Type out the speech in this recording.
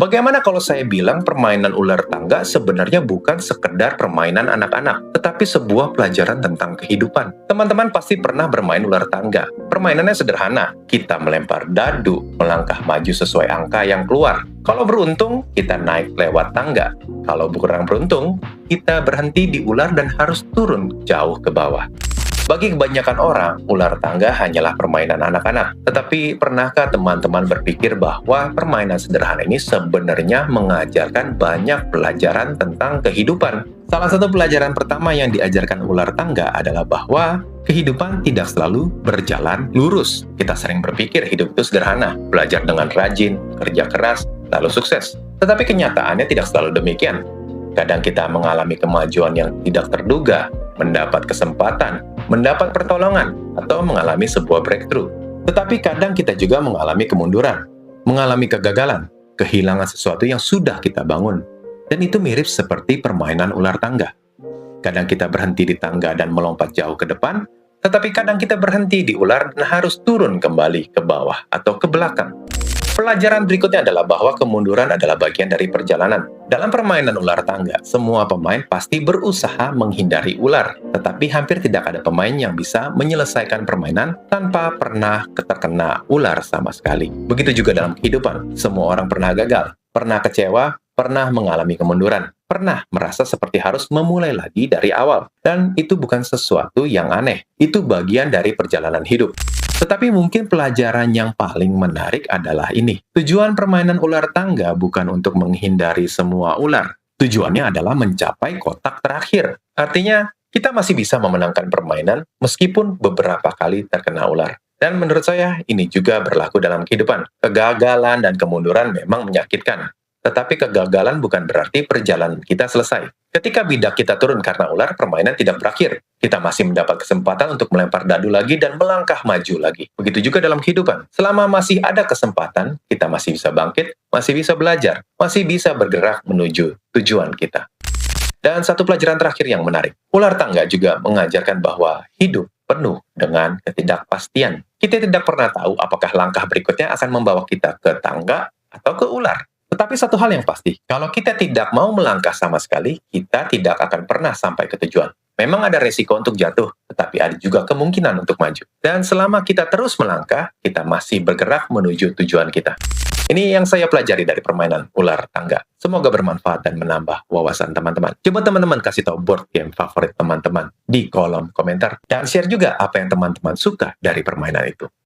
Bagaimana kalau saya bilang permainan ular tangga sebenarnya bukan sekedar permainan anak-anak, tetapi sebuah pelajaran tentang kehidupan? Teman-teman pasti pernah bermain ular tangga. Permainannya sederhana, kita melempar dadu, melangkah maju sesuai angka yang keluar. Kalau beruntung, kita naik lewat tangga. Kalau kurang beruntung, kita berhenti di ular dan harus turun jauh ke bawah. Bagi kebanyakan orang, ular tangga hanyalah permainan anak-anak. Tetapi pernahkah teman-teman berpikir bahwa permainan sederhana ini sebenarnya mengajarkan banyak pelajaran tentang kehidupan? Salah satu pelajaran pertama yang diajarkan ular tangga adalah bahwa kehidupan tidak selalu berjalan lurus. Kita sering berpikir hidup itu sederhana, belajar dengan rajin, kerja keras, lalu sukses. Tetapi kenyataannya tidak selalu demikian. Kadang kita mengalami kemajuan yang tidak terduga, mendapat kesempatan, mendapat pertolongan, atau mengalami sebuah breakthrough. Tetapi kadang kita juga mengalami kemunduran, mengalami kegagalan, kehilangan sesuatu yang sudah kita bangun. Dan itu mirip seperti permainan ular tangga. Kadang kita berhenti di tangga dan melompat jauh ke depan, tetapi kadang kita berhenti di ular dan harus turun kembali ke bawah atau ke belakang. Pelajaran berikutnya adalah bahwa kemunduran adalah bagian dari perjalanan. Dalam permainan ular tangga, semua pemain pasti berusaha menghindari ular, tetapi hampir tidak ada pemain yang bisa menyelesaikan permainan tanpa pernah terkena ular sama sekali. Begitu juga dalam kehidupan, semua orang pernah gagal, pernah kecewa, pernah mengalami kemunduran, pernah merasa seperti harus memulai lagi dari awal. Dan itu bukan sesuatu yang aneh, itu bagian dari perjalanan hidup. Tetapi mungkin pelajaran yang paling menarik adalah ini. Tujuan permainan ular tangga bukan untuk menghindari semua ular. Tujuannya adalah mencapai kotak terakhir. Artinya, kita masih bisa memenangkan permainan meskipun beberapa kali terkena ular. Dan menurut saya, ini juga berlaku dalam kehidupan. Kegagalan dan kemunduran memang menyakitkan. Tetapi kegagalan bukan berarti perjalanan kita selesai. Ketika bidak kita turun karena ular, permainan tidak berakhir. Kita masih mendapat kesempatan untuk melempar dadu lagi dan melangkah maju lagi. Begitu juga dalam kehidupan. Selama masih ada kesempatan, kita masih bisa bangkit, masih bisa belajar, masih bisa bergerak menuju tujuan kita. Dan satu pelajaran terakhir yang menarik. Ular tangga juga mengajarkan bahwa hidup penuh dengan ketidakpastian. Kita tidak pernah tahu apakah langkah berikutnya akan membawa kita ke tangga atau ke ular. Tetapi satu hal yang pasti, kalau kita tidak mau melangkah sama sekali, kita tidak akan pernah sampai ke tujuan. Memang ada resiko untuk jatuh, tetapi ada juga kemungkinan untuk maju. Dan selama kita terus melangkah, kita masih bergerak menuju tujuan kita. Ini yang saya pelajari dari permainan ular tangga. Semoga bermanfaat dan menambah wawasan teman-teman. Coba teman-teman kasih tahu board game favorit teman-teman di kolom komentar. Dan share juga apa yang teman-teman suka dari permainan itu.